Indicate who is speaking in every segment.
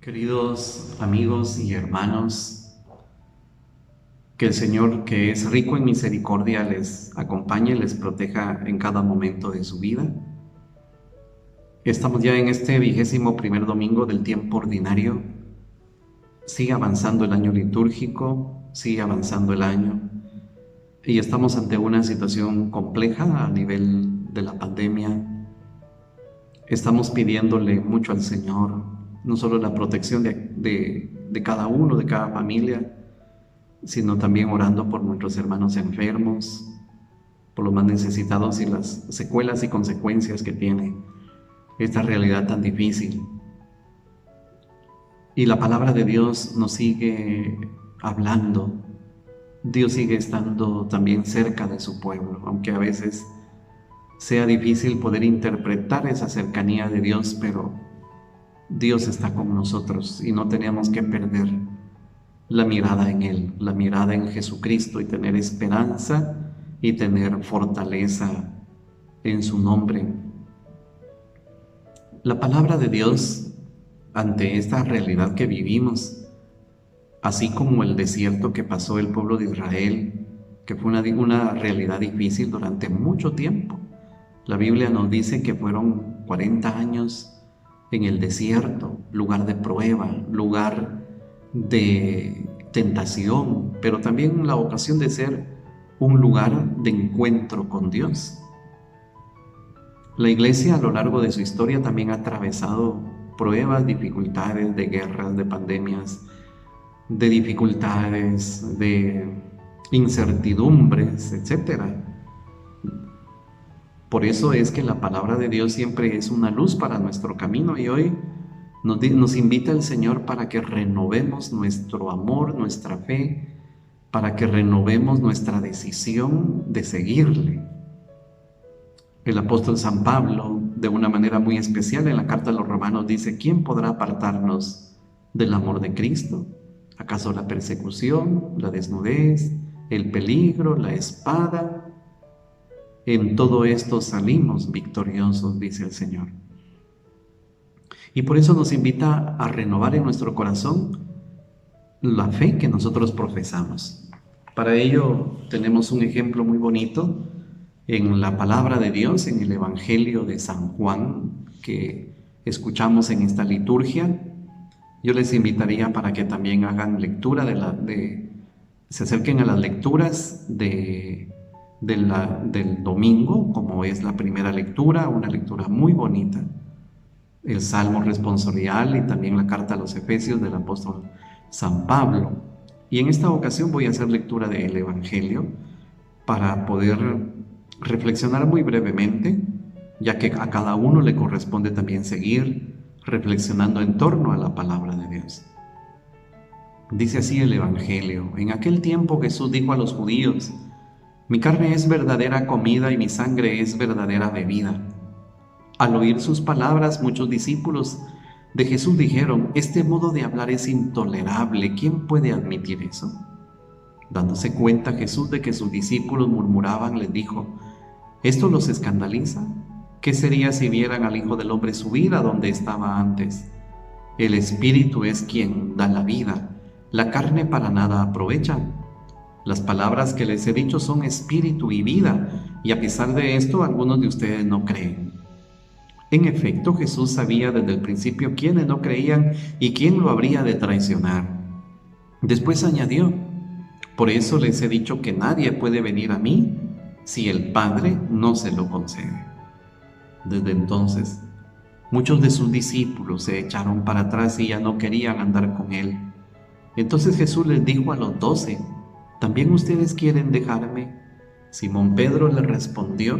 Speaker 1: Queridos amigos y hermanos, que el Señor, que es rico en misericordia, les acompañe y les proteja en cada momento de su vida. Estamos ya en este 21º domingo del tiempo ordinario. Sigue avanzando el año litúrgico, sigue avanzando el año y estamos ante una situación compleja a nivel de la pandemia. Estamos pidiéndole mucho al Señor, no solo la protección de cada uno, de cada familia, sino también orando por nuestros hermanos enfermos, por los más necesitados y las secuelas y consecuencias que tiene esta realidad tan difícil. Y la palabra de Dios nos sigue hablando. Dios sigue estando también cerca de su pueblo, aunque a veces sea difícil poder interpretar esa cercanía de Dios, pero Dios está con nosotros y no tenemos que perder la mirada en Él, la mirada en Jesucristo, y tener esperanza y tener fortaleza en su nombre. La palabra de Dios ante esta realidad que vivimos, así como el desierto que pasó el pueblo de Israel, que fue una realidad difícil durante mucho tiempo. La Biblia nos dice que fueron 40 años en el desierto, lugar de prueba, lugar de tentación, pero también la ocasión de ser un lugar de encuentro con Dios. La Iglesia a lo largo de su historia también ha atravesado pruebas, dificultades, de guerras, de pandemias, de dificultades, de incertidumbres, etc. Por eso es que la palabra de Dios siempre es una luz para nuestro camino, y hoy nos invita el Señor para que renovemos nuestro amor, nuestra fe, para que renovemos nuestra decisión de seguirle. El apóstol San Pablo, de una manera muy especial en la carta a los Romanos, dice: ¿quién podrá apartarnos del amor de Cristo? ¿Acaso la persecución, la desnudez, el peligro, la espada? En todo esto salimos victoriosos, dice el Señor. Y por eso nos invita a renovar en nuestro corazón la fe que nosotros profesamos. Para ello tenemos un ejemplo muy bonito en la palabra de Dios, en el Evangelio de San Juan, que escuchamos en esta liturgia. Yo les invitaría para que también hagan lectura se acerquen a las lecturas del domingo, como es la primera lectura, una lectura muy bonita, el Salmo responsorial y también la carta a los Efesios del apóstol San Pablo. Y en esta ocasión voy a hacer lectura del Evangelio para poder reflexionar muy brevemente, ya que a cada uno le corresponde también seguir reflexionando en torno a la palabra de Dios. Dice así el Evangelio: en aquel tiempo Jesús dijo a los judíos: mi carne es verdadera comida y mi sangre es verdadera bebida. Al oír sus palabras, muchos discípulos de Jesús dijeron: este modo de hablar es intolerable, ¿quién puede admitir eso? Dándose cuenta Jesús de que sus discípulos murmuraban, les dijo: ¿esto los escandaliza? ¿Qué sería si vieran al Hijo del Hombre subir a donde estaba antes? El Espíritu es quien da la vida, la carne para nada aprovecha. Las palabras que les he dicho son espíritu y vida, y a pesar de esto, algunos de ustedes no creen. En efecto, Jesús sabía desde el principio quiénes no creían y quién lo habría de traicionar. Después añadió: por eso les he dicho que nadie puede venir a mí si el Padre no se lo concede. Desde entonces, muchos de sus discípulos se echaron para atrás y ya no querían andar con él. Entonces Jesús les dijo a los 12: ¿también ustedes quieren dejarme? Simón Pedro le respondió: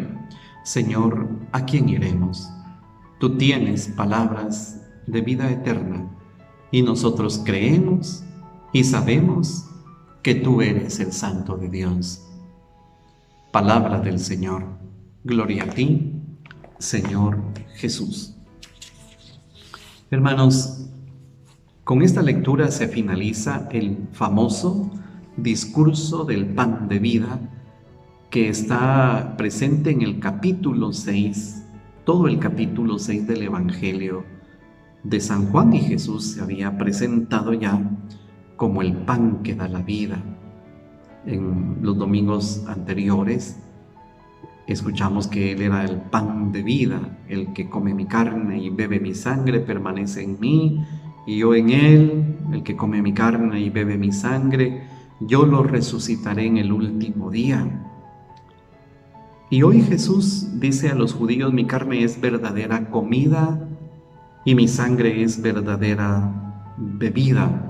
Speaker 1: Señor, ¿a quién iremos? Tú tienes palabras de vida eterna, y nosotros creemos y sabemos que tú eres el Santo de Dios. Palabra del Señor. Gloria a ti, Señor Jesús. Hermanos, con esta lectura se finaliza el famoso discurso del pan de vida, que está presente en el capítulo 6, todo el capítulo 6 del Evangelio de San Juan, y Jesús se había presentado ya como el pan que da la vida. En los domingos anteriores escuchamos que Él era el pan de vida. El que come mi carne y bebe mi sangre permanece en mí y yo en Él. El que come mi carne y bebe mi sangre, yo lo resucitaré en el último día. Y hoy Jesús dice a los judíos: mi carne es verdadera comida y mi sangre es verdadera bebida.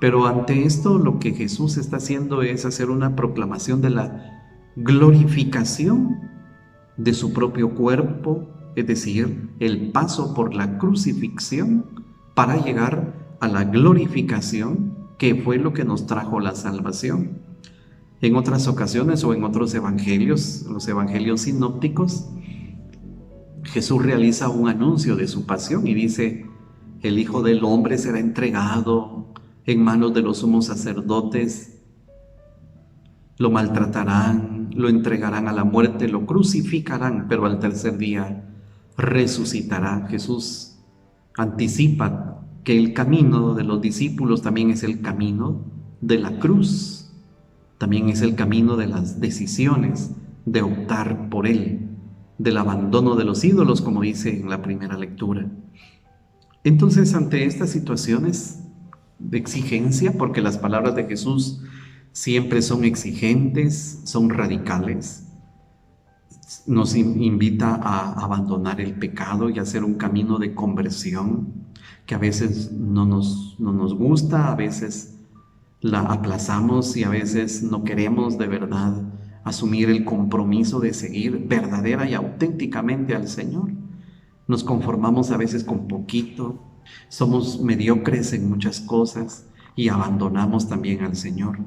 Speaker 1: Pero ante esto lo que Jesús está haciendo es hacer una proclamación de la glorificación de su propio cuerpo, es decir, el paso por la crucifixión para llegar a la glorificación, que fue lo que nos trajo la salvación. En otras ocasiones o en otros evangelios, los evangelios sinópticos, Jesús realiza un anuncio de su pasión y dice: el Hijo del Hombre será entregado en manos de los sumos sacerdotes, lo maltratarán, lo entregarán a la muerte, lo crucificarán, pero al tercer día resucitará. Jesús anticipa que el camino de los discípulos también es el camino de la cruz, también es el camino de las decisiones, de optar por Él, del abandono de los ídolos, como dice en la primera lectura. Entonces, ante estas situaciones de exigencia, porque las palabras de Jesús siempre son exigentes, son radicales, nos invita a abandonar el pecado y a hacer un camino de conversión que a veces no nos gusta, a veces la aplazamos y a veces no queremos de verdad asumir el compromiso de seguir verdadera y auténticamente al Señor. Nos conformamos a veces con poquito, somos mediocres en muchas cosas y abandonamos también al Señor.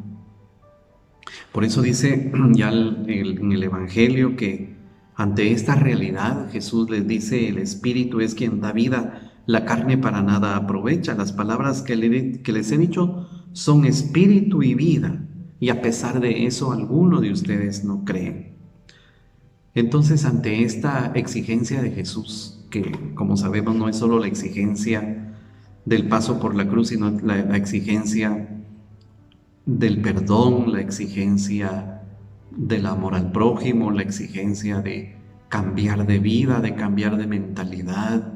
Speaker 1: Por eso dice ya en el Evangelio que ante esta realidad Jesús les dice: el Espíritu es quien da vida, la carne para nada aprovecha. Las palabras que les he dicho son espíritu y vida, y a pesar de eso alguno de ustedes no cree. Entonces, ante esta exigencia de Jesús, que como sabemos no es solo la exigencia del paso por la cruz, sino la exigencia del perdón, la exigencia del amor al prójimo, la exigencia de cambiar de vida, de cambiar de mentalidad,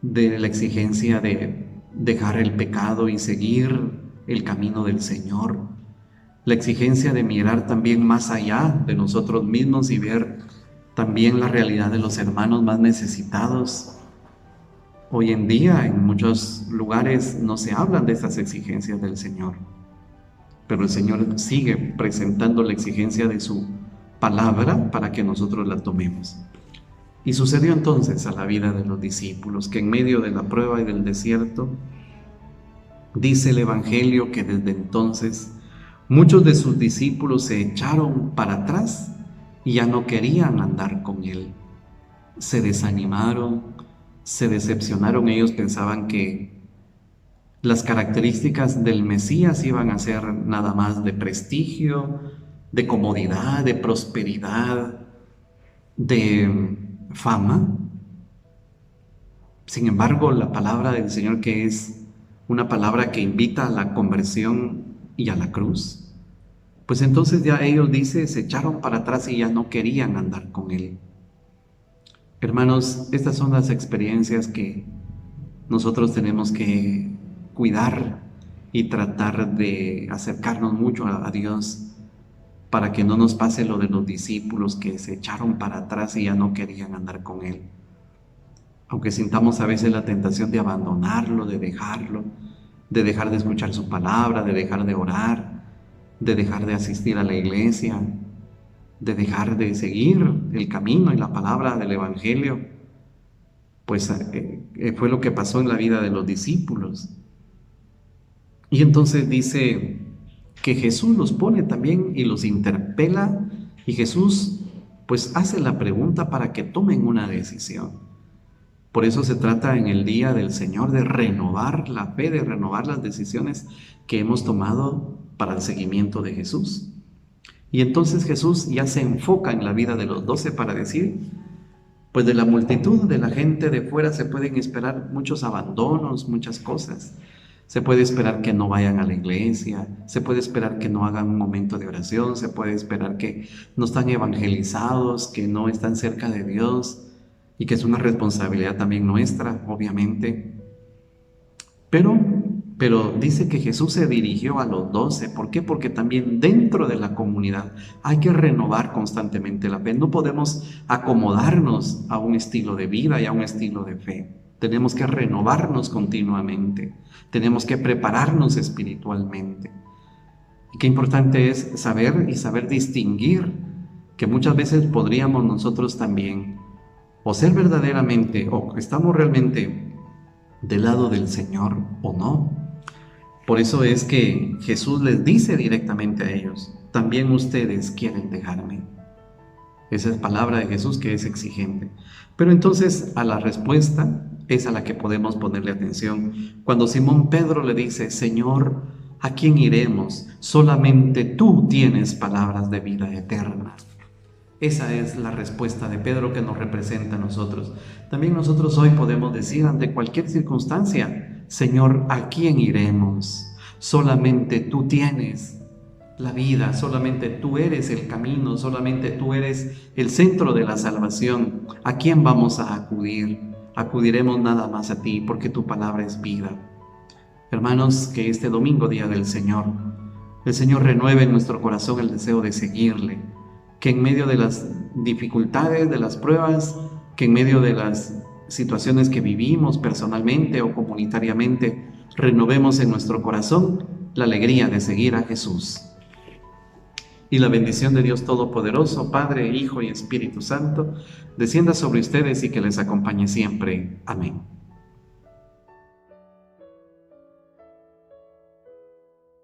Speaker 1: de la exigencia de dejar el pecado y seguir el camino del Señor, la exigencia de mirar también más allá de nosotros mismos y ver también la realidad de los hermanos más necesitados. Hoy en día en muchos lugares no se hablan de estas exigencias del Señor, pero el Señor sigue presentando la exigencia de su palabra para que nosotros la tomemos. Y sucedió entonces a la vida de los discípulos que en medio de la prueba y del desierto, dice el Evangelio que desde entonces muchos de sus discípulos se echaron para atrás y ya no querían andar con Él. Se desanimaron, se decepcionaron. Ellos pensaban que las características del Mesías iban a ser nada más de prestigio, de comodidad, de prosperidad, de fama. Sin embargo, la palabra del Señor, que es una palabra que invita a la conversión y a la cruz, pues entonces ya ellos, dice, se echaron para atrás y ya no querían andar con Él. Hermanos, estas son las experiencias que nosotros tenemos que cuidar y tratar de acercarnos mucho a Dios para que no nos pase lo de los discípulos que se echaron para atrás y ya no querían andar con Él. Aunque sintamos a veces la tentación de abandonarlo, de dejarlo, de dejar de escuchar su palabra, de dejar de orar, de dejar de asistir a la iglesia, de dejar de seguir el camino y la palabra del Evangelio, pues fue lo que pasó en la vida de los discípulos. Y entonces dice que Jesús los pone también y los interpela, y Jesús pues hace la pregunta para que tomen una decisión. Por eso se trata en el día del Señor de renovar la fe, de renovar las decisiones que hemos tomado para el seguimiento de Jesús. Y entonces Jesús ya se enfoca en la vida de los 12 para decir: Pues de la multitud de la gente de fuera se pueden esperar muchos abandonos, muchas cosas. Se puede esperar que no vayan a la iglesia, se puede esperar que no hagan un momento de oración, se puede esperar que no están evangelizados, que no están cerca de Dios y que es una responsabilidad también nuestra, obviamente. Pero dice que Jesús se dirigió a los 12. ¿Por qué? Porque también dentro de la comunidad hay que renovar constantemente la fe. No podemos acomodarnos a un estilo de vida y a un estilo de fe. Tenemos que renovarnos continuamente. Tenemos que prepararnos espiritualmente. Y qué importante es saber distinguir que muchas veces podríamos nosotros también o ser verdaderamente o estamos realmente del lado del Señor o no. Por eso es que Jesús les dice directamente a ellos, también ustedes quieren dejarme. Esa es palabra de Jesús que es exigente. Pero entonces a la respuesta es a la que podemos ponerle atención. Cuando Simón Pedro le dice, Señor, ¿a quién iremos? Solamente tú tienes palabras de vida eterna. Esa es la respuesta de Pedro que nos representa a nosotros. También nosotros hoy podemos decir ante cualquier circunstancia, Señor, ¿a quién iremos? Solamente tú tienes la vida, solamente tú eres el camino, solamente tú eres el centro de la salvación. ¿A quién vamos a acudir? Acudiremos nada más a ti porque tu palabra es vida. Hermanos, que este domingo, día del Señor, el Señor renueve en nuestro corazón el deseo de seguirle, que en medio de las dificultades, de las pruebas, que en medio de las situaciones que vivimos personalmente o comunitariamente, renovemos en nuestro corazón la alegría de seguir a Jesús. Y la bendición de Dios Todopoderoso, Padre, Hijo y Espíritu Santo, descienda sobre ustedes y que les acompañe siempre. Amén.